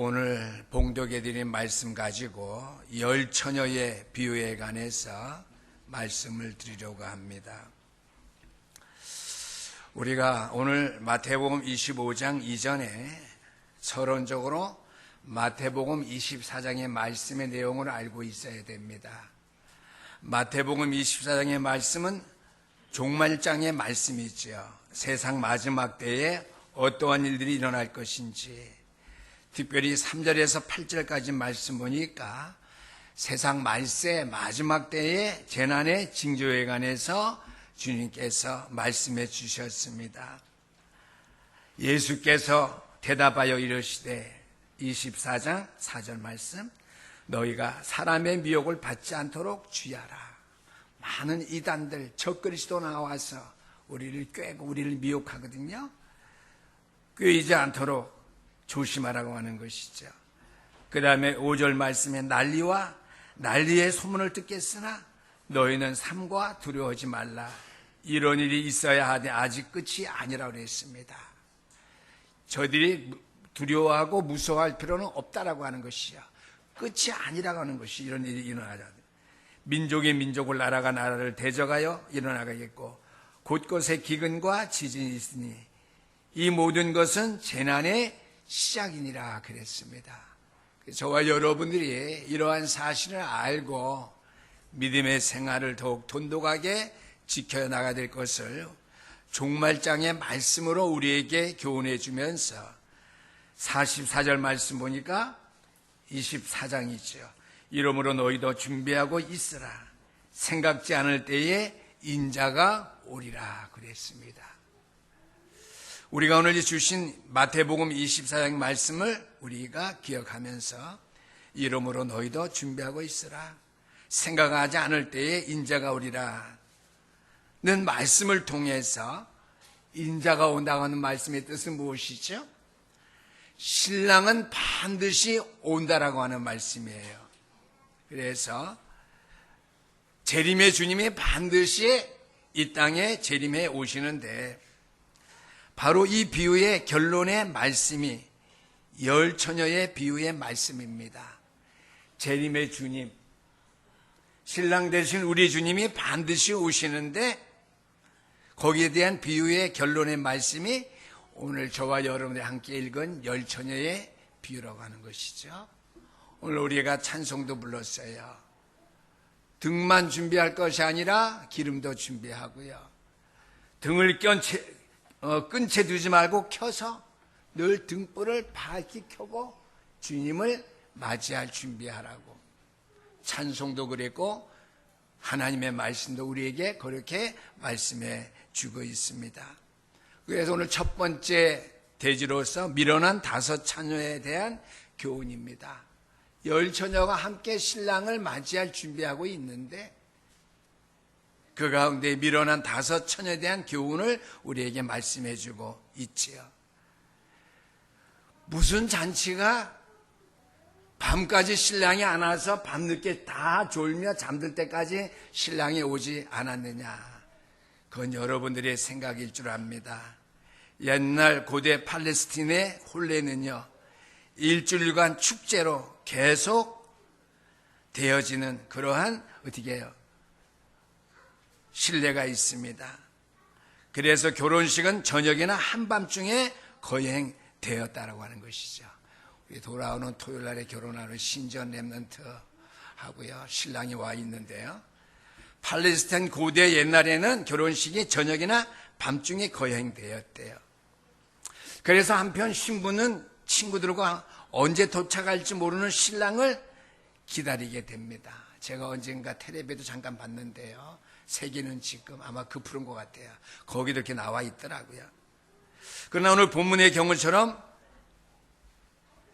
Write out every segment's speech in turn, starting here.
오늘 봉독해 드린 말씀 가지고 열 처녀의 비유에 관해서 말씀을 드리려고 합니다. 우리가 오늘 마태복음 25장 이전에 서론적으로 마태복음 24장의 말씀의 내용을 알고 있어야 됩니다. 마태복음 24장의 말씀은 종말장의 말씀이지요. 세상 마지막 때에 어떠한 일들이 일어날 것인지, 특별히 3절에서 8절까지 말씀 보니까 세상 말세 마지막 때의 재난의 징조에 관해서 주님께서 말씀해 주셨습니다. 예수께서 대답하여 이르시되 24장 4절 말씀, 너희가 사람의 미혹을 받지 않도록 주의하라. 많은 이단들 적그리스도 나와서 우리를 꿰고 우리를 미혹하거든요. 꿰이지 않도록 조심하라고 하는 것이죠. 그 다음에 5절 말씀에 난리의 소문을 듣겠으나 너희는 삼과 두려워하지 말라. 이런 일이 있어야 하되 아직 끝이 아니라고 했습니다. 저들이 두려워하고 무서워할 필요는 없다라고 하는 것이요, 끝이 아니라고 하는 것이 이런 일이 일어나자. 민족이 민족을, 나라가 나라를 대적하여 일어나겠고 곳곳에 기근과 지진이 있으니 이 모든 것은 재난의 시작이니라 그랬습니다. 저와 여러분들이 이러한 사실을 알고 믿음의 생활을 더욱 돈독하게 지켜나가야 될 것을 종말장의 말씀으로 우리에게 교훈해 주면서 44절 말씀 보니까 24장이죠. 이러므로 너희도 준비하고 있으라. 생각지 않을 때에 인자가 오리라 그랬습니다. 우리가 오늘 주신 마태복음 24장 말씀을 우리가 기억하면서 이러므로 너희도 준비하고 있으라. 생각하지 않을 때에 인자가 오리라 는 말씀을 통해서 인자가 온다고 하는 말씀의 뜻은 무엇이죠? 신랑은 반드시 온다라고 하는 말씀이에요. 그래서 재림의 주님이 반드시 이 땅에 재림해 오시는데, 바로 이 비유의 결론의 말씀이 열 처녀의 비유의 말씀입니다. 재림의 주님, 신랑 되신 우리 주님이 반드시 오시는데, 거기에 대한 비유의 결론의 말씀이 오늘 저와 여러분들이 함께 읽은 열 처녀의 비유라고 하는 것이죠. 오늘 우리가 찬송도 불렀어요. 등만 준비할 것이 아니라 기름도 준비하고요. 등을 끈 채 두지 말고 켜서 늘 등불을 밝게 켜고 주님을 맞이할 준비하라고. 찬송도 그랬고 하나님의 말씀도 우리에게 그렇게 말씀해 주고 있습니다. 그래서 오늘 첫 번째 대지로서 밀어난 다섯 처녀에 대한 교훈입니다. 열 처녀가 함께 신랑을 맞이할 준비하고 있는데, 그 가운데 밀어난 다섯 처녀에 대한 교훈을 우리에게 말씀해 주고 있지요. 무슨 잔치가 밤까지 신랑이 안 와서 밤늦게 다 졸며 잠들 때까지 신랑이 오지 않았느냐. 그건 여러분들의 생각일 줄 압니다. 옛날 고대 팔레스틴의 혼례는요, 일주일간 축제로 계속 되어지는 그러한 어떻게 해요? 신뢰가 있습니다. 그래서 결혼식은 저녁이나 한밤중에 거행되었다라고 하는 것이죠. 우리 돌아오는 토요일 날에 결혼하는 신전 랩런트 하고요, 신랑이 와 있는데요, 팔레스타인 고대 옛날에는 결혼식이 저녁이나 밤중에 거행되었대요. 그래서 한편 신부는 친구들과 언제 도착할지 모르는 신랑을 기다리게 됩니다. 제가 언젠가 텔레비에도 잠깐 봤는데요, 세계는 지금 아마 그 푸른 것 같아요. 거기도 이렇게 나와 있더라고요. 그러나 오늘 본문의 경우처럼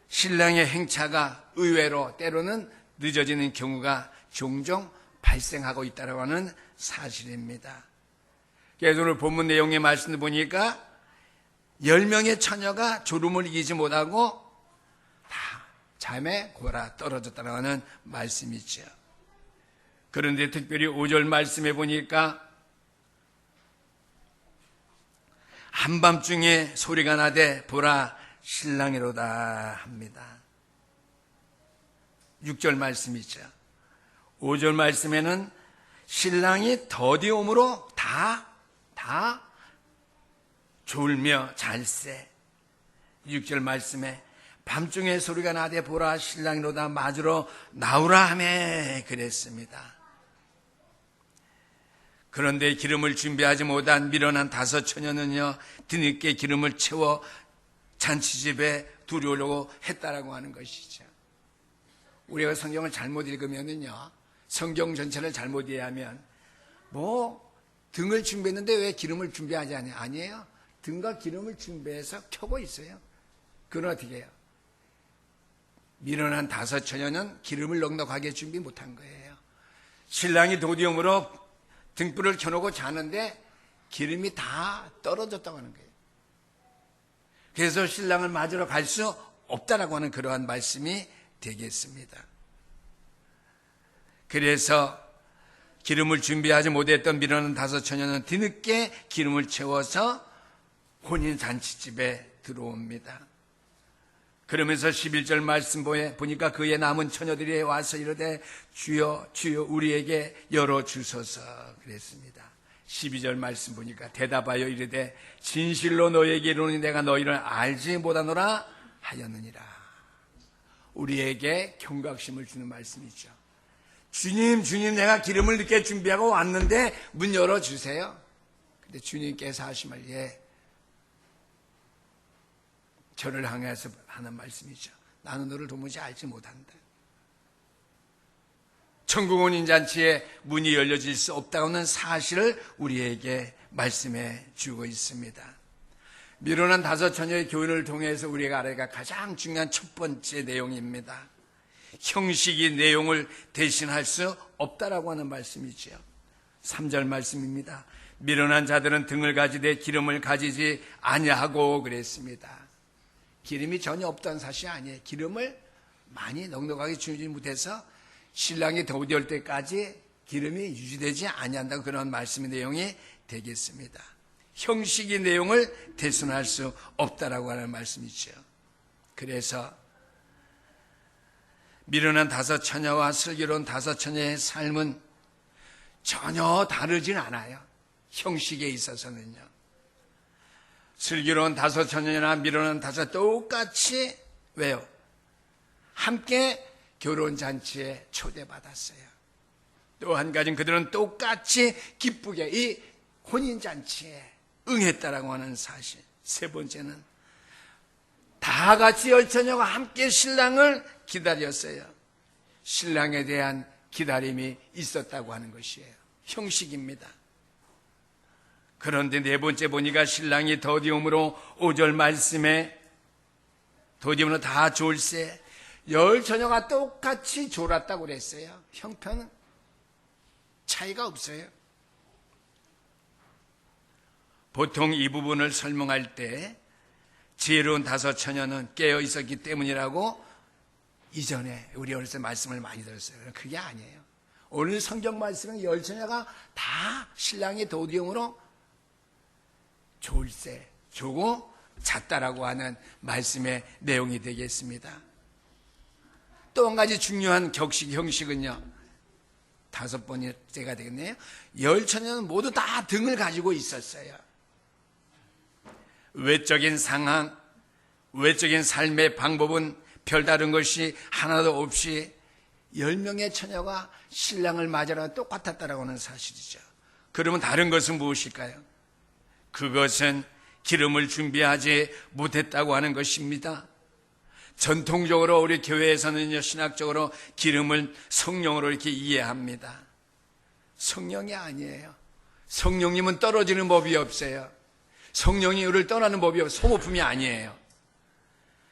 신랑의 행차가 의외로 때로는 늦어지는 경우가 종종 발생하고 있다고 하는 사실입니다. 그래서 오늘 본문 내용의 말씀을 보니까 10명의 처녀가 졸음을 이기지 못하고 다 잠에 골아 떨어졌다고 하는 말씀이죠. 그런데 특별히 5절 말씀에 보니까 한밤중에 소리가 나되 보라 신랑이로다 합니다. 6절 말씀이죠. 5절 말씀에는 신랑이 더디움으로 다 졸며 잘세. 6절 말씀에 밤중에 소리가 나되 보라 신랑이로다 맞으러 나오라 하매 그랬습니다. 그런데 기름을 준비하지 못한 미련한 5 처녀는요 뒤늦게 기름을 채워 잔치집에 두려우려고 했다라고 하는 것이죠. 우리가 성경을 잘못 읽으면은요 성경 전체를 잘못 이해하면 등을 준비했는데 왜 기름을 준비하지 않냐? 아니에요. 등과 기름을 준비해서 켜고 있어요. 그건 어떻게 해요? 미련한 5 처녀는 기름을 넉넉하게 준비 못한 거예요. 신랑이 도디움으로 등불을 켜놓고 자는데 기름이 다 떨어졌다고 하는 거예요. 그래서 신랑을 맞으러 갈 수 없다라고 하는 그러한 말씀이 되겠습니다. 그래서 기름을 준비하지 못했던 미련한 5 처녀는 뒤늦게 기름을 채워서 혼인잔치집에 들어옵니다. 그러면서 11절 말씀 보니까 그의 남은 처녀들이 와서 이르되 주여 주여 우리에게 열어주소서 그랬습니다. 12절 말씀 보니까 대답하여 이르되 진실로 너희에게 이르노니 내가 너희를 알지 못하노라 하였느니라. 우리에게 경각심을 주는 말씀이죠. 주님 내가 기름을 늦게 준비하고 왔는데 문 열어주세요. 근데 주님께서 하시면 저를 향해서 하는 말씀이죠. 나는 너를 도무지 알지 못한다. 천국 혼인잔치에 문이 열려질 수 없다는 사실을 우리에게 말씀해 주고 있습니다. 미련한 5 처녀의 교훈을 통해서 우리가 알아야 가장 중요한 첫 번째 내용입니다. 형식이 내용을 대신할 수 없다라고 하는 말씀이죠. 3절 말씀입니다. 미련한 자들은 등을 가지되 기름을 가지지 아니하고 그랬습니다. 기름이 전혀 없다는 사실이 아니에요. 기름을 많이 넉넉하게 주지 못해서 신랑이 더디올 때까지 기름이 유지되지 아니한다고 그런 말씀의 내용이 되겠습니다. 형식의 내용을 대신할 수 없다라고 하는 말씀이죠. 그래서 미련한 5 처녀와 슬기로운 5 처녀의 삶은 전혀 다르진 않아요. 형식에 있어서는요. 슬기로운 5 처녀나 미련한 5 똑같이 왜요? 함께 결혼잔치에 초대받았어요. 또 한 가지는 그들은 똑같이 기쁘게 이 혼인잔치에 응했다라고 하는 사실. 3번째는 다 같이 10 처녀가 함께 신랑을 기다렸어요. 신랑에 대한 기다림이 있었다고 하는 것이에요. 형식입니다. 그런데 4번째 보니까 신랑이 더디움으로 5절 말씀에 더디움으로 다 졸세 10 처녀가 똑같이 졸았다고 그랬어요. 형편은 차이가 없어요. 보통 이 부분을 설명할 때 지혜로운 5 처녀는 깨어 있었기 때문이라고 이전에 우리 어렸을 때 말씀을 많이 들었어요. 그게 아니에요. 오늘 성경 말씀은 10 처녀가 다 신랑이 도디움으로 졸세, 조고 잤다라고 하는 말씀의 내용이 되겠습니다. 또 한 가지 중요한 형식은요. 5번째가 되겠네요. 10 처녀는 모두 다 등을 가지고 있었어요. 외적인 상황, 외적인 삶의 방법은 별다른 것이 하나도 없이 10명의 처녀가 신랑을 맞으러 똑같았다라고 하는 사실이죠. 그러면 다른 것은 무엇일까요? 그것은 기름을 준비하지 못했다고 하는 것입니다. 전통적으로 우리 교회에서는요, 신학적으로 기름을 성령으로 이렇게 이해합니다. 성령이 아니에요. 성령님은 떨어지는 법이 없어요. 성령이 우리를 떠나는 법이 없어요. 소모품이 아니에요.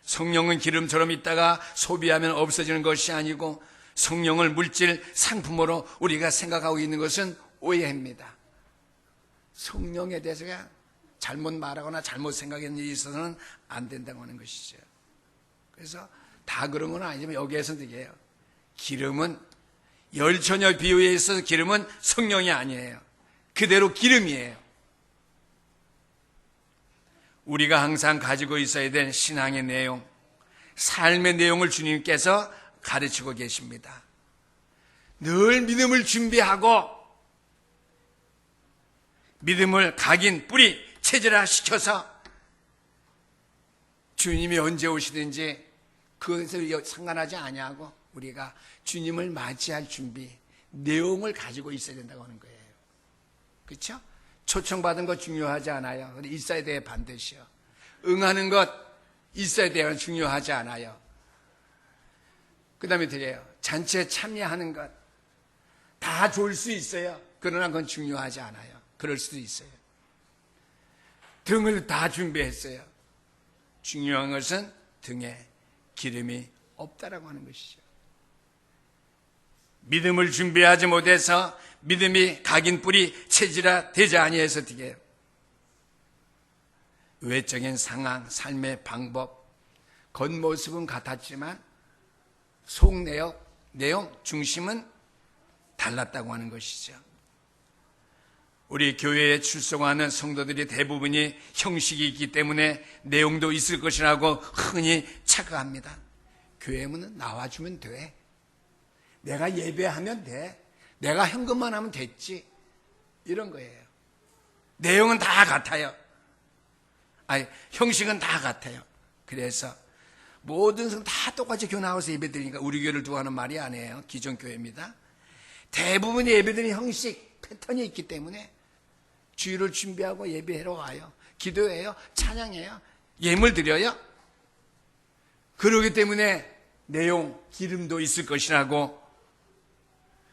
성령은 기름처럼 있다가 소비하면 없어지는 것이 아니고 성령을 물질 상품으로 우리가 생각하고 있는 것은 오해입니다. 성령에 대해서 그냥 잘못 말하거나 잘못 생각하는 일이 있어서는 안 된다고 하는 것이죠. 그래서 다 그런 건 아니지만 여기에서는 이게요. 기름은 10 처녀 비유에 있어서 기름은 성령이 아니에요. 그대로 기름이에요. 우리가 항상 가지고 있어야 될 신앙의 내용, 삶의 내용을 주님께서 가르치고 계십니다. 늘 믿음을 준비하고 믿음을 각인, 뿌리, 체질화시켜서 주님이 언제 오시든지 그것을 상관하지 아니하고 우리가 주님을 맞이할 준비, 내용을 가지고 있어야 된다고 하는 거예요. 그렇죠? 초청받은 것 중요하지 않아요. 있어야 돼요, 반드시요. 응하는 것 있어야 돼요, 중요하지 않아요. 그 다음에 드려요. 잔치에 참여하는 것 다 좋을 수 있어요. 그러나 그건 중요하지 않아요. 그럴 수도 있어요. 등을 다 준비했어요. 중요한 것은 등에 기름이 없다라고 하는 것이죠. 믿음을 준비하지 못해서 믿음이 각인 뿌리 체질화 되지 아니해서 되게요. 외적인 상황, 삶의 방법, 겉모습은 같았지만 속 내용, 중심은 달랐다고 하는 것이죠. 우리 교회에 출석하는 성도들이 대부분이 형식이 있기 때문에 내용도 있을 것이라고 흔히 착각합니다. 교회 문은 나와주면 돼. 내가 예배하면 돼. 내가 현금만 하면 됐지. 이런 거예요. 내용은 다 같아요. 아니, 형식은 다 같아요. 그래서 모든 성 다 똑같이 교회 나와서 예배 드리니까 우리 교회를 두고 하는 말이 아니에요. 기존 교회입니다. 대부분의 예배드리는 형식, 패턴이 있기 때문에 주일을 준비하고 예배하러 와요. 기도해요. 찬양해요. 예물 드려요. 그러기 때문에 내용, 기름도 있을 것이라고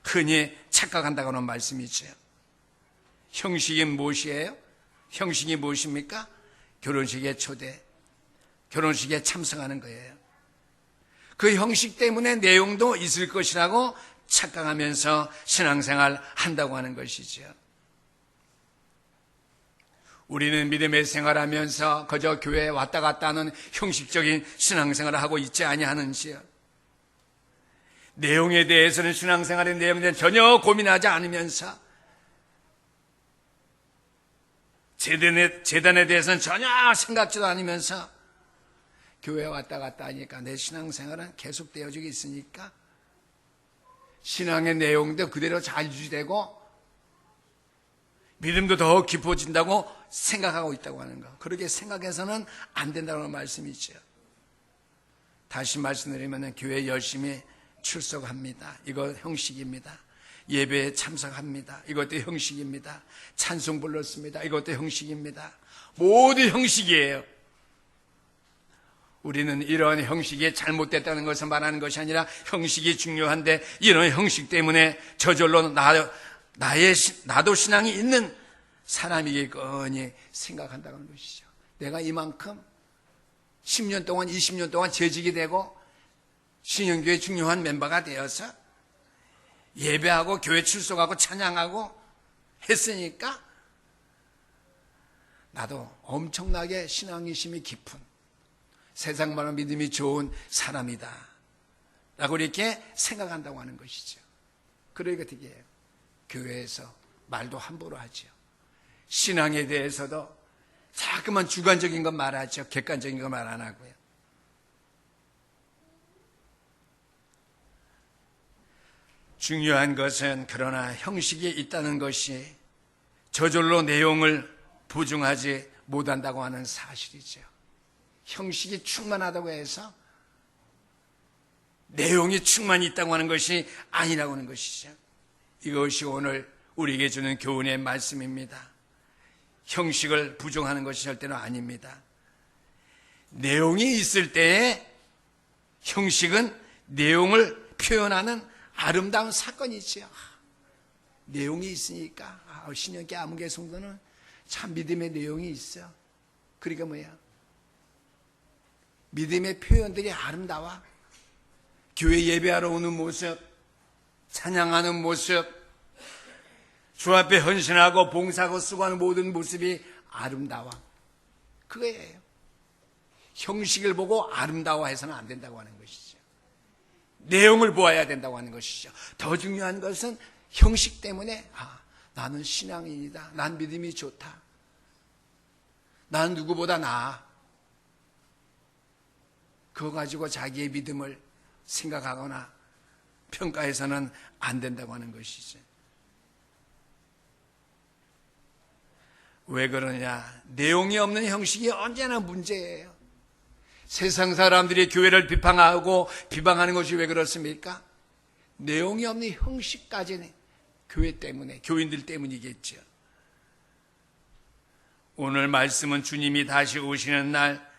흔히 착각한다고 하는 말씀이죠. 형식이 무엇이에요? 형식이 무엇입니까? 결혼식의 초대, 결혼식에 참석하는 거예요. 그 형식 때문에 내용도 있을 것이라고 착각하면서 신앙생활 한다고 하는 것이죠. 우리는 믿음의 생활하면서 그저 교회에 왔다 갔다 하는 형식적인 신앙생활을 하고 있지 아니하는지요. 내용에 대해서는 신앙생활의 내용에 대해서 전혀 고민하지 않으면서 재단에 대해서는 전혀 생각지도 않으면서 교회에 왔다 갔다 하니까 내 신앙생활은 계속되어지고 있으니까 신앙의 내용도 그대로 잘 유지되고 믿음도 더 깊어진다고 생각하고 있다고 하는 거. 그렇게 생각해서는 안 된다는 말씀이죠. 다시 말씀드리면 교회에 열심히 출석합니다. 이거 형식입니다. 예배에 참석합니다. 이것도 형식입니다. 찬송 불렀습니다. 이것도 형식입니다. 모두 형식이에요. 우리는 이런 형식이 잘못됐다는 것을 말하는 것이 아니라 형식이 중요한데 이런 형식 때문에 저절로 나도 신앙이 있는 사람이겠거니 생각한다는 것이죠. 내가 이만큼 10년 동안 20년 동안 재직이 되고 신영교회 중요한 멤버가 되어서 예배하고 교회 출석하고 찬양하고 했으니까 나도 엄청나게 신앙의심이 깊은 세상만한 믿음이 좋은 사람이다 라고 이렇게 생각한다고 하는 것이죠. 그러니까 되게 교회에서 말도 함부로 하죠. 신앙에 대해서도 자꾸만 주관적인 것 말하죠. 객관적인 거 말 안 하고요. 중요한 것은 그러나 형식이 있다는 것이 저절로 내용을 보증하지 못한다고 하는 사실이죠. 형식이 충만하다고 해서 내용이 충만히 있다고 하는 것이 아니라고 하는 것이죠. 이것이 오늘 우리에게 주는 교훈의 말씀입니다. 형식을 부정하는 것이 절대로 아닙니다. 내용이 있을 때에 형식은 내용을 표현하는 아름다운 사건이지요. 내용이 있으니까 신영교회 아무개 성도는 참 믿음의 내용이 있어. 그러니까 뭐야? 믿음의 표현들이 아름다워. 교회 예배하러 오는 모습, 찬양하는 모습, 주 앞에 헌신하고 봉사하고 수고하는 모든 모습이 아름다워. 그거예요. 형식을 보고 아름다워해서는 안 된다고 하는 것이죠. 내용을 보아야 된다고 하는 것이죠. 더 중요한 것은 형식 때문에 나는 신앙인이다. 난 믿음이 좋다. 난 누구보다 나아. 그거 가지고 자기의 믿음을 생각하거나 평가해서는 안 된다고 하는 것이죠. 왜 그러냐? 내용이 없는 형식이 언제나 문제예요. 세상 사람들이 교회를 비방하는 것이 왜 그렇습니까? 내용이 없는 형식까지는 교회 때문에, 교인들 때문이겠죠. 오늘 말씀은 주님이 다시 오시는 날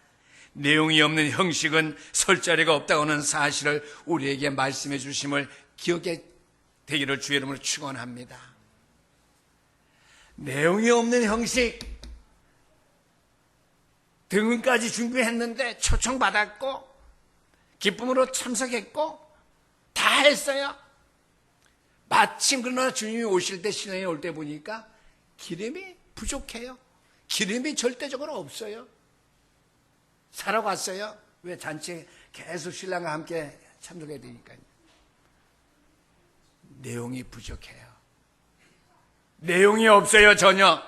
내용이 없는 형식은 설 자리가 없다고 하는 사실을 우리에게 말씀해 주심을 기억해 되기를 주의 이름으로 축원합니다. 내용이 없는 형식, 등은까지 준비했는데 초청받았고 기쁨으로 참석했고 다 했어요. 마침 그러나 주님이 오실 때, 신랑이 올 때 보니까 기름이 부족해요. 기름이 절대적으로 없어요. 사러 갔어요. 왜? 잔치에 계속 신랑과 함께 참석해야 되니까요. 내용이 부족해요. 내용이 없어요, 전혀.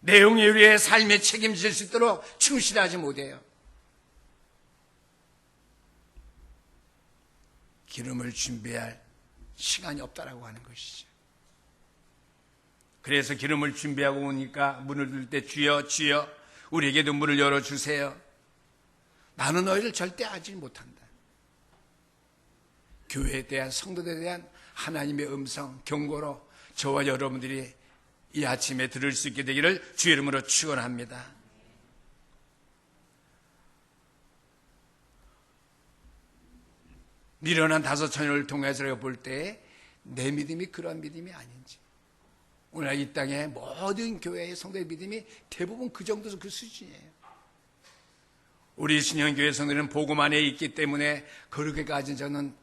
내용이 우리의 삶에 책임질 수 있도록 충실하지 못해요. 기름을 준비할 시간이 없다라고 하는 것이죠. 그래서 기름을 준비하고 오니까 문을 들 때 주여 주여 우리에게도 문을 열어주세요. 나는 너희를 절대 알지 못한다. 교회에 대한, 성도들에 대한 하나님의 음성, 경고로 저와 여러분들이 이 아침에 들을 수 있게 되기를 주의 이름으로 축원합니다. 미련한 다섯 처녀를 통해서 볼 때 내 믿음이 그런 믿음이 아닌지, 오늘 이 땅의 모든 교회의 성도의 믿음이 대부분 그 정도, 그 수준이에요. 우리 신영교회 성도는 복음 안에 있기 때문에 그렇게까지 저는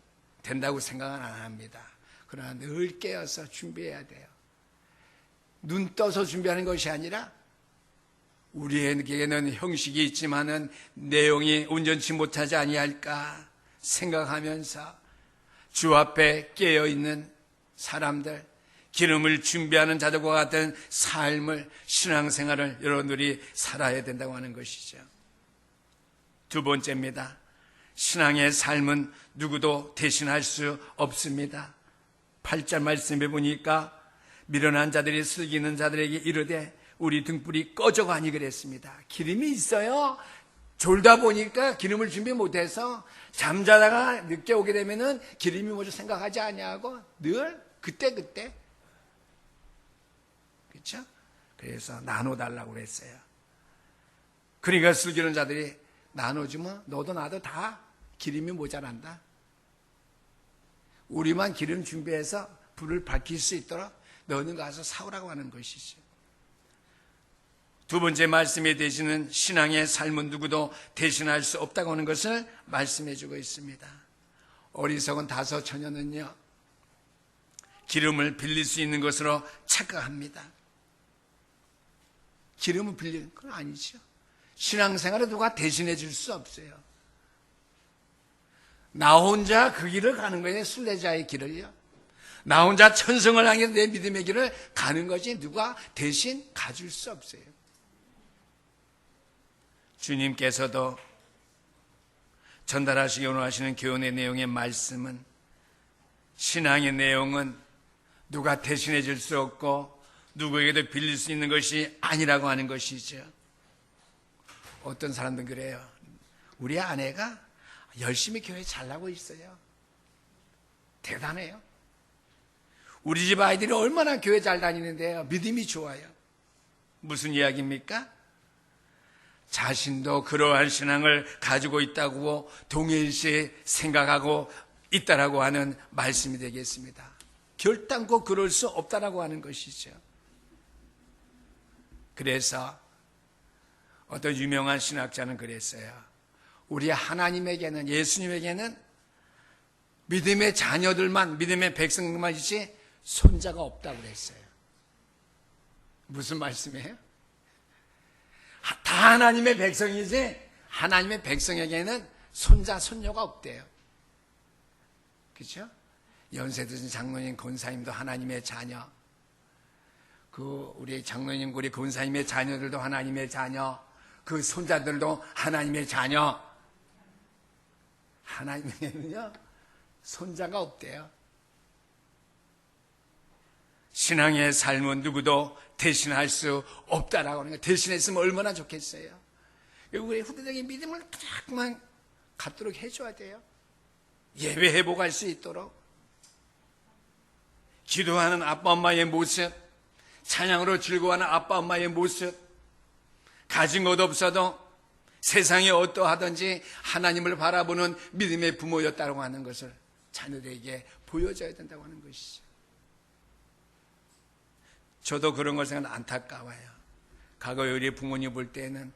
된다고 생각은 안 합니다. 그러나 늘 깨어서 준비해야 돼요. 눈 떠서 준비하는 것이 아니라 우리에게는 형식이 있지만은 내용이 온전치 못하지 아니할까 생각하면서 주 앞에 깨어있는 사람들, 기름을 준비하는 자들과 같은 삶을, 신앙생활을 여러분들이 살아야 된다고 하는 것이죠. 두 번째입니다. 신앙의 삶은 누구도 대신할 수 없습니다. 8절 말씀해 보니까 미련한 자들이 슬기는 자들에게 이르되 우리 등불이 꺼져가니 그랬습니다. 기름이 있어요. 졸다 보니까 기름을 준비 못해서 잠자다가 늦게 오게 되면은 기름이 뭐죠 생각하지 아니하고 늘 그때 그렇죠? 그래서 나눠달라고 그랬어요. 그러니까 슬기는 자들이 나눠주면 너도 나도 다 기름이 모자란다. 우리만 기름 준비해서 불을 밝힐 수 있도록 너는 가서 사오라고 하는 것이죠. 두 번째 말씀에 대신은 신앙의 삶은 누구도 대신할 수 없다고 하는 것을 말씀해 주고 있습니다. 어리석은 다섯 처녀는요, 기름을 빌릴 수 있는 것으로 착각합니다. 기름을 빌리는 건 아니죠. 신앙생활에 누가 대신해 줄 수 없어요. 나 혼자 그 길을 가는 거예요. 순례자의 길을요. 나 혼자 천성을 향해 내 믿음의 길을 가는 거지 누가 대신 가줄 수 없어요. 주님께서도 전달하시기 원하시는 교훈의 내용의 말씀은, 신앙의 내용은 누가 대신해 줄 수 없고 누구에게도 빌릴 수 있는 것이 아니라고 하는 것이죠. 어떤 사람들은 그래요. 우리 아내가 열심히 교회 잘 나가고 있어요. 대단해요. 우리 집 아이들이 얼마나 교회 잘 다니는데요. 믿음이 좋아요. 무슨 이야기입니까? 자신도 그러한 신앙을 가지고 있다고 동일시 생각하고 있다라고 하는 말씀이 되겠습니다. 결단코 그럴 수 없다라고 하는 것이죠. 그래서 어떤 유명한 신학자는 그랬어요. 우리 하나님에게는, 예수님에게는 믿음의 자녀들만, 믿음의 백성들만 있지 손자가 없다고 그랬어요. 무슨 말씀이에요? 다 하나님의 백성이지 하나님의 백성에게는 손자, 손녀가 없대요. 그렇죠? 연세 드신 장로님, 권사님도 하나님의 자녀, 우리 장로님, 우리 권사님의 자녀들도 하나님의 자녀, 그 손자들도 하나님의 자녀. 하나님에는요 손자가 없대요. 신앙의 삶은 누구도 대신할 수 없다라고 하는 거예요. 대신했으면 얼마나 좋겠어요. 우리의 후대적인 믿음을 자꾸만 갖도록 해줘야 돼요. 예배 회복할 수 있도록, 기도하는 아빠 엄마의 모습, 찬양으로 즐거워하는 아빠 엄마의 모습, 가진 것 없어도 세상이 어떠하든지 하나님을 바라보는 믿음의 부모였다고 하는 것을 자녀들에게 보여줘야 된다고 하는 것이죠. 저도 그런 걸 생각하면 안타까워요. 과거에 우리 부모님 볼 때는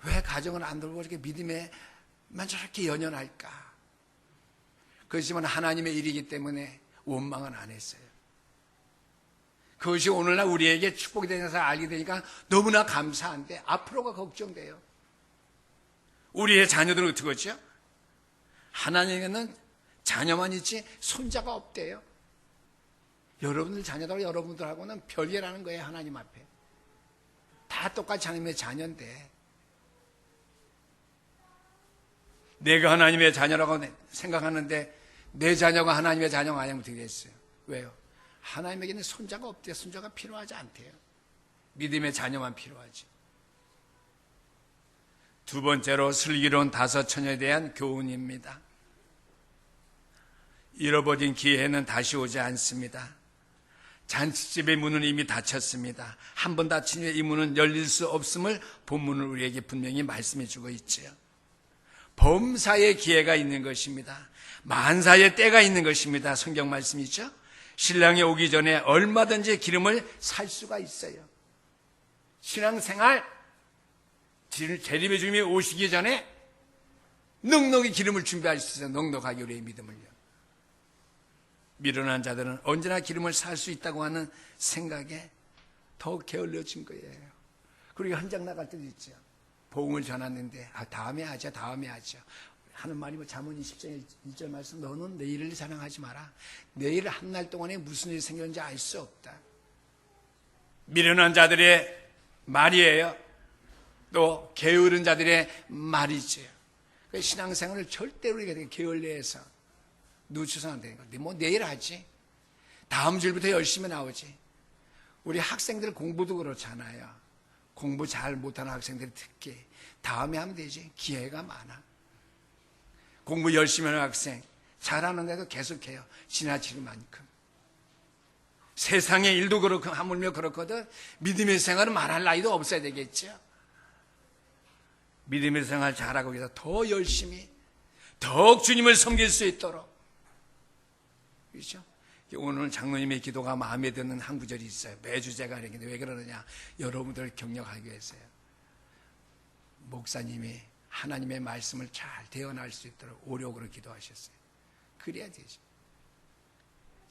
왜 가정을 안 돌보고 이렇게 믿음에만 저렇게 연연할까? 그렇지만 하나님의 일이기 때문에 원망은 안 했어요. 그것이 오늘날 우리에게 축복이 되면서 알게 되니까 너무나 감사한데 앞으로가 걱정돼요. 우리의 자녀들은 어떻게 하죠? 하나님에게는 자녀만 있지 손자가 없대요. 여러분들 자녀들하고 여러분들하고는 별개라는 거예요. 하나님 앞에 다 똑같이 하나님의 자녀인데, 내가 하나님의 자녀라고 생각하는데 내 자녀가 하나님의 자녀가 아니면 어떻게 됐어요? 왜요? 하나님에게는 손자가 없대요. 손자가 필요하지 않대요. 믿음의 자녀만 필요하지. 두 번째로 슬기로운 다섯 처녀에 대한 교훈입니다. 잃어버린 기회는 다시 오지 않습니다. 잔치집의 문은 이미 닫혔습니다. 한 번 닫힌 후에 이 문은 열릴 수 없음을 본문을 우리에게 분명히 말씀해 주고 있죠. 범사의 기회가 있는 것입니다. 만사의 때가 있는 것입니다. 성경 말씀이죠. 신랑이 오기 전에 얼마든지 기름을 살 수가 있어요. 신앙생활, 재림의 주님이 오시기 전에 넉넉히 기름을 준비할 수 있어요. 넉넉하게 우리의 믿음을요. 미련한 자들은 언제나 기름을 살 수 있다고 하는 생각에 더 게을러진 거예요. 그리고 현장 나갈 때도 있죠. 복음을 전하는데 다음에 하자 하는 말이 잠언 20장 1절 말씀, 너는 내일을 자랑하지 마라. 내일 한 날 동안에 무슨 일이 생겼는지 알 수 없다. 미련한 자들의 말이에요. 또 게으른 자들의 말이죠. 신앙생활을 절대로 우리가 게을러해서 놓쳐서는 안 되는 건데, 뭐 내일 하지, 다음 주부터 열심히 나오지. 우리 학생들 공부도 그렇잖아요. 공부 잘 못하는 학생들이 특히 다음에 하면 되지. 기회가 많아. 공부 열심히 하는 학생 잘하는데도 계속해요. 지나칠 만큼. 세상의 일도 그렇고 하물며 그렇거든 믿음의 생활은 말할 나이도 없어야 되겠죠. 믿음의 생활 잘하고 위해서 더 열심히 더욱 주님을 섬길 수 있도록, 그렇죠? 오늘 장로님의 기도가 마음에 드는 한 구절이 있어요. 매주 제가 하는데 왜 그러느냐, 여러분들을 격려하기 위해서요. 목사님이 하나님의 말씀을 잘 대언할 수 있도록 오력으로 기도하셨어요. 그래야 되죠.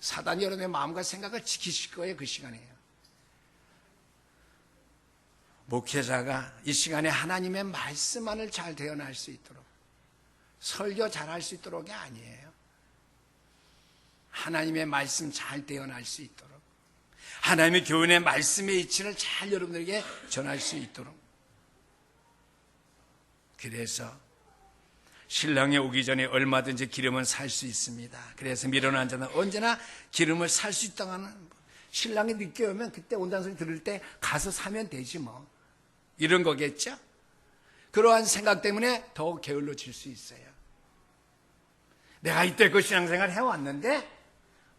사단이 여러분의 마음과 생각을 지키실 거예요. 그 시간에요. 목회자가 이 시간에 하나님의 말씀만을 잘 대언할 수 있도록, 설교 잘할 수 있도록이 아니에요. 하나님의 말씀 잘 대언할 수 있도록, 하나님의 교훈의 말씀의 이치를 잘 여러분들에게 전할 수 있도록. 그래서 신랑이 오기 전에 얼마든지 기름은 살 수 있습니다. 그래서 미련한 자는 언제나 기름을 살 수 있다고 하는, 신랑이 늦게 오면 그때 온다는 소리 들을 때 가서 사면 되지 뭐, 이런 거겠죠. 그러한 생각 때문에 더 게을러질 수 있어요. 내가 이때껏 신앙생활 해왔는데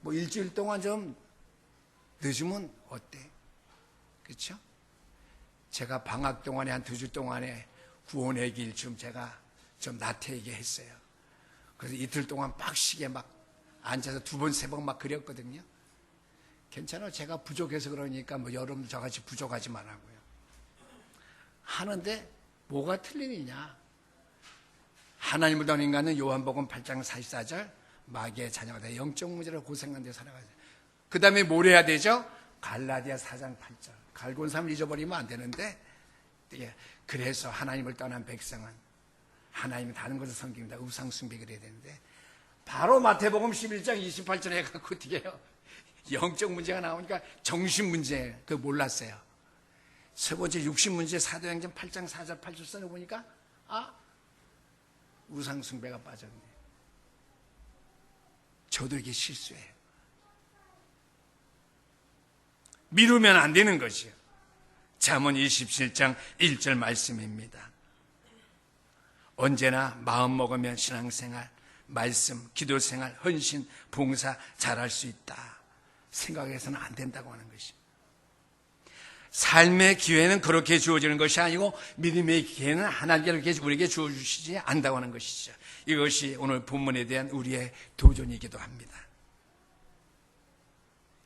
뭐 일주일 동안 좀 늦으면 어때? 그렇죠? 제가 방학 동안에 한 2주 동안에 구원의 길 좀 제가 좀 나태하게 했어요. 그래서 이틀 동안 빡시게 막 앉아서 2번, 3번 막 그렸거든요. 괜찮아요. 제가 부족해서 그러니까 뭐 여러분들 저같이 부족하지 말라고요. 하는데 뭐가 틀리느냐? 하나님을 닮은 인간은 요한복음 8장 44절 마귀의 자녀가 돼 영적 문제로 고생한 데 살아가죠. 그 다음에 뭘 해야 되죠? 갈라디아 4장 8절. 갈고 온 사람을 잊어버리면 안 되는데, 그래서 하나님을 떠난 백성은 하나님이 다른 것을 섬깁니다. 우상 숭배를 해야 되는데, 바로 마태복음 11장 28절에 해갖고 어떻게 해요? 영적 문제가 나오니까 정신 문제, 그거 몰랐어요. 세 번째 육신 문제, 사도행전 8장 4절 8절 써놓으니까 우상숭배가 빠졌네. 저도 이게 실수예요. 미루면 안 되는 것이요. 잠언 27장 1절 말씀입니다. 언제나 마음 먹으면 신앙생활, 말씀, 기도생활, 헌신, 봉사 잘할 수 있다 생각해서는 안 된다고 하는 것입니다. 삶의 기회는 그렇게 주어지는 것이 아니고 믿음의 기회는 하나님께서 우리에게 주어주시지 않는다고 하는 것이죠. 이것이 오늘 본문에 대한 우리의 도전이기도 합니다.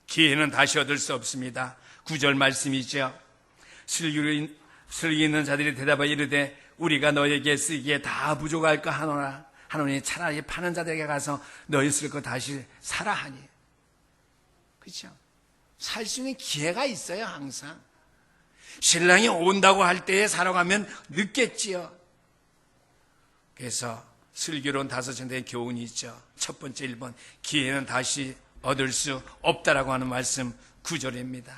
기회는 다시 얻을 수 없습니다. 9절 말씀이죠. 슬기 있는 자들이 대답하여 이르되 우리가 너에게 쓰기에 다 부족할까 하노라. 하노니 차라리 파는 자들에게 가서 너희 쓸 거 다시 사라 하니. 그렇죠? 살 수 있는 기회가 있어요. 항상. 신랑이 온다고 할 때에 사러 가면 늦겠지요. 그래서 슬기로운 5전대의 교훈이 있죠. 첫 번째 1번, 기회는 다시 얻을 수 없다라고 하는 말씀 9절입니다.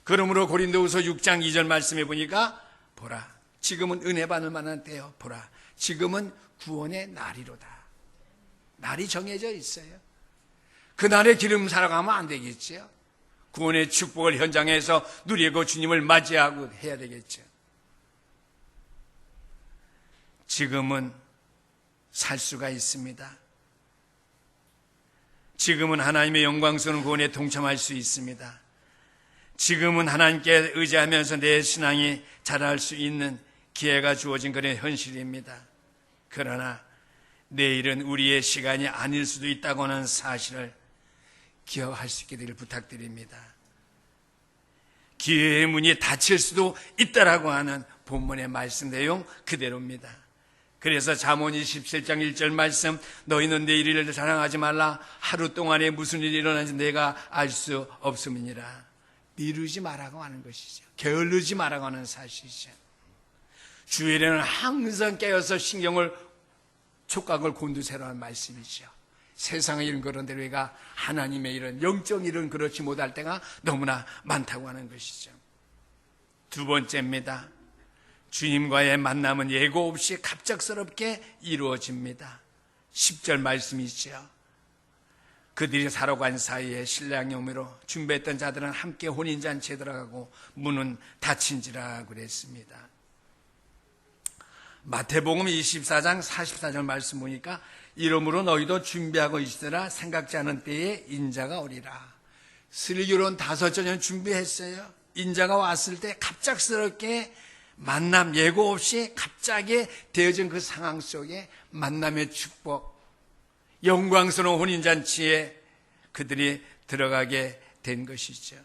그러므로 고린도후서 6장 2절 말씀해 보니까 보라, 지금은 은혜 받을 만한 때요. 보라, 지금은 구원의 날이로다. 날이 정해져 있어요. 그날의 기름 사러 가면 안 되겠지요. 구원의 축복을 현장에서 누리고 주님을 맞이하고 해야 되겠죠. 지금은 살 수가 있습니다. 지금은 하나님의 영광스러운 구원에 동참할 수 있습니다. 지금은 하나님께 의지하면서 내 신앙이 자랄 수 있는 기회가 주어진 그런 현실입니다. 그러나 내일은 우리의 시간이 아닐 수도 있다고 하는 사실을 기억할 수 있게 되기를 부탁드립니다. 기회의 문이 닫힐 수도 있다라고 하는 본문의 말씀 내용 그대로입니다. 그래서 잠언 27장 1절 말씀, 너희는 내 일을 자랑하지 말라. 하루 동안에 무슨 일이 일어나는지 내가 알 수 없음이니라. 미루지 말라고 하는 것이죠. 게을르지 말라고 하는 사실이죠. 주일에는 항상 깨어서 신경을 촉각을 곤두세로 하는 말씀이죠. 세상의 일은 그런데 우리가 하나님의 일은, 영적 일은 그렇지 못할 때가 너무나 많다고 하는 것이죠. 두 번째입니다. 주님과의 만남은 예고 없이 갑작스럽게 이루어집니다. 10절 말씀이죠. 그들이 사러 간 사이에 신랑이 오므로 준비했던 자들은 함께 혼인잔치에 들어가고 문은 닫힌지라 그랬습니다. 마태복음 24장 44절 말씀 보니까 이러므로 너희도 준비하고 있으라. 생각지 않은 때에 인자가 오리라. 슬기로운 5전을 준비했어요. 인자가 왔을 때 갑작스럽게 만남, 예고 없이 갑자기 되어진 그 상황 속에 만남의 축복, 영광스러운 혼인잔치에 그들이 들어가게 된 것이죠.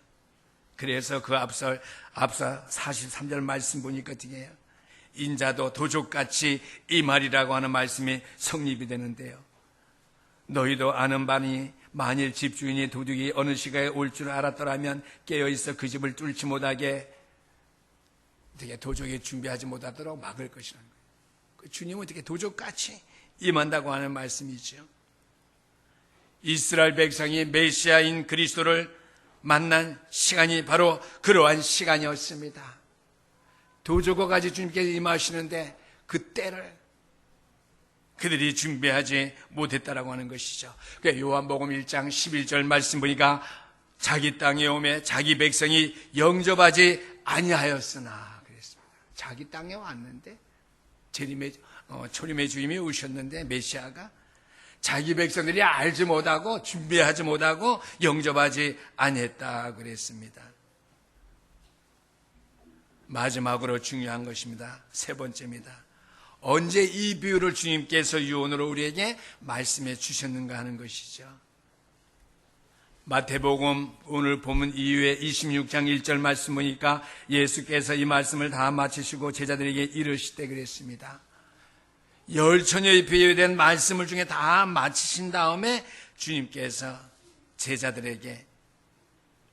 그래서 그 앞서 43절 말씀 보니까 어떻게 해요? 인자도 도적같이 이 말이라고 하는 말씀이 성립이 되는데요. 너희도 아는 바니 만일 집주인이 도둑이 어느 시간에 올 줄 알았더라면 깨어있어 그 집을 뚫지 못하게 어떻게 도적이 준비하지 못하도록 막을 것이라는 거예요. 주님은 어떻게 도적같이 임한다고 하는 말씀이죠. 이스라엘 백성이 메시아인 그리스도를 만난 시간이 바로 그러한 시간이었습니다. 도적과 같이 주님께서 임하시는데 그 때를 그들이 준비하지 못했다라고 하는 것이죠. 그러니까 요한복음 1장 11절 말씀 보니까 자기 땅에 오매 자기 백성이 영접하지 아니하였으나 그랬습니다. 자기 땅에 왔는데 초림의 주님이 오셨는데 메시아가 자기 백성들이 알지 못하고 준비하지 못하고 영접하지 아니했다 그랬습니다. 마지막으로 중요한 것입니다. 세 번째입니다. 언제 이 비유를 주님께서 유언으로 우리에게 말씀해 주셨는가 하는 것이죠. 마태복음 오늘 본문 이후에 26장 1절 말씀 보니까 예수께서 이 말씀을 다 마치시고 제자들에게 이르시되 그랬습니다. 10처녀에 비유된 말씀을 중에 다 마치신 다음에 주님께서 제자들에게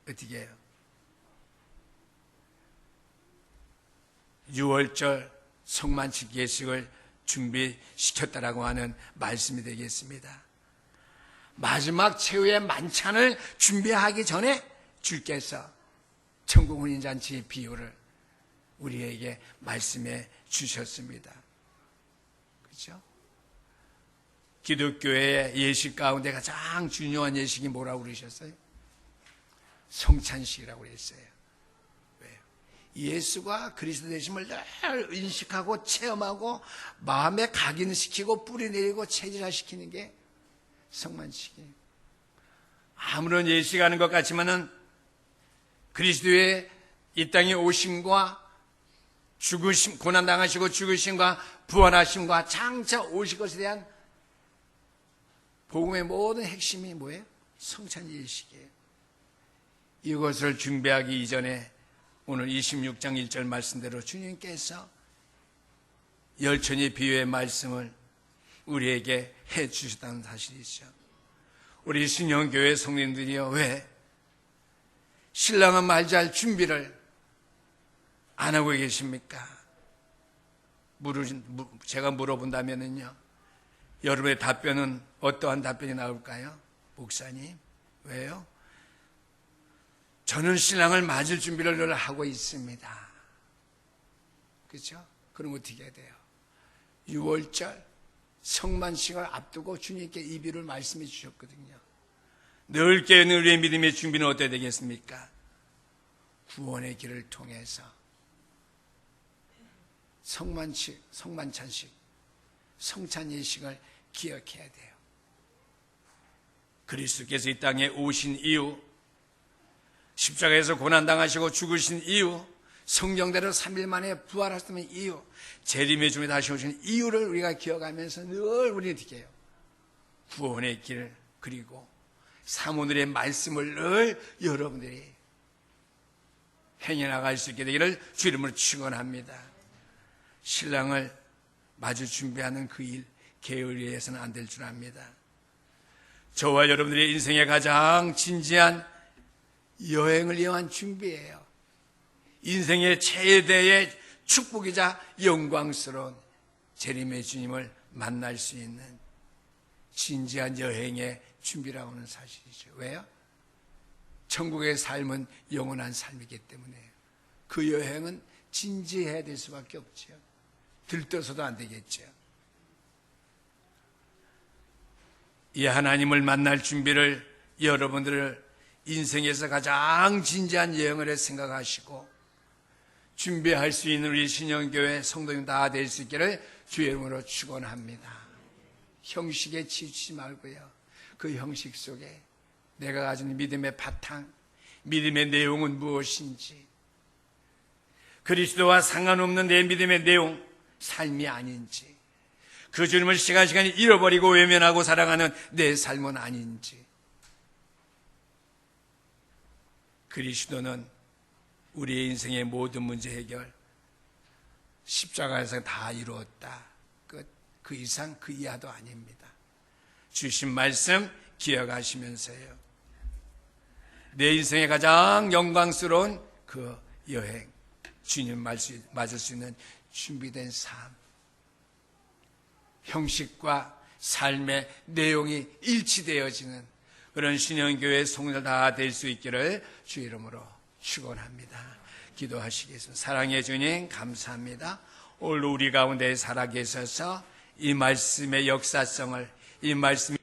어떻게 해요? 6월절 성만찬 예식을 준비시켰다라고 하는 말씀이 되겠습니다. 마지막 최후의 만찬을 준비하기 전에 주께서 천국 혼인잔치의 비유를 우리에게 말씀해 주셨습니다. 그렇죠? 기독교의 예식 가운데 가장 중요한 예식이 뭐라고 그러셨어요? 성찬식이라고 그랬어요. 왜요? 예수가 그리스도 되심을 늘 인식하고 체험하고 마음에 각인시키고 뿌리내리고 체질화시키는 게 성만식이에요. 아무런 예식하는 것 같지만은 그리스도의 이 땅에 오심과 죽으심, 고난당하시고 죽으심과 부활하심과 장차 오실 것에 대한 복음의 모든 핵심이 뭐예요? 성찬 예식이에요. 이것을 준비하기 이전에 오늘 26장 1절 말씀대로 주님께서 열천의 비유의 말씀을 우리에게 해 주셨다는 사실이죠. 우리 신영교회 성도님들이요, 왜 신랑은 말잘 준비를 안 하고 계십니까? 제가 물어본다면요, 여러분의 답변은 어떠한 답변이 나올까요? 목사님, 왜요? 저는 신랑을 맞을 준비를 늘 하고 있습니다. 그렇죠? 그럼 어떻게 해야 돼요? 6월절 성만식을 앞두고 주님께 이 비유를 말씀해 주셨거든요. 늘 깨어있는 우리의 믿음의 준비는 어떻게 되겠습니까? 구원의 길을 통해서 성만찬식, 성찬 예식을 기억해야 돼요. 그리스도께서 이 땅에 오신 이후, 십자가에서 고난당하시고 죽으신 이후, 성경대로 3일 만에 부활하셨다는 이유, 재림의 중에 다시 오신 이유를 우리가 기억하면서 늘 우리는 어떻게 해요? 구원의 길, 그리고 사모늘의 말씀을 늘 여러분들이 행해나갈 수 있게 되기를 주 이름으로 축원합니다. 신랑을 마주 준비하는 그 일 게을리해서는 안 될 줄 압니다. 저와 여러분들의 인생의 가장 진지한 여행을 위한 준비예요. 인생의 최대의 축복이자 영광스러운 재림의 주님을 만날 수 있는 진지한 여행의 준비라고 하는 사실이죠. 왜요? 천국의 삶은 영원한 삶이기 때문에 그 여행은 진지해야 될 수밖에 없죠. 들떠서도 안 되겠죠. 이 하나님을 만날 준비를 여러분들을 인생에서 가장 진지한 여행을 생각하시고 준비할 수 있는 우리 신영교회 성도님 다 될 수 있기를 주의 이름으로 축원합니다. 형식에 치우치지 말고요, 그 형식 속에 내가 가진 믿음의 바탕, 믿음의 내용은 무엇인지, 그리스도와 상관없는 내 믿음의 내용, 삶이 아닌지, 그 주님을 시간시간 잃어버리고 외면하고 살아가는 내 삶은 아닌지. 그리스도는 우리의 인생의 모든 문제 해결 십자가에서 다 이루었다. 끝. 그 이상 그 이하도 아닙니다. 주신 말씀 기억하시면서요, 내 인생의 가장 영광스러운 그 여행, 주님 맞을 수 있는 준비된 삶, 형식과 삶의 내용이 일치되어지는 그런 신영교회 성도들 다 될 수 있기를 주 이름으로 축원합니다. 기도하시겠습니다. 사랑의 주님, 감사합니다. 오늘 우리 가운데 살아계셔서 이 말씀의 역사성을, 이 말씀이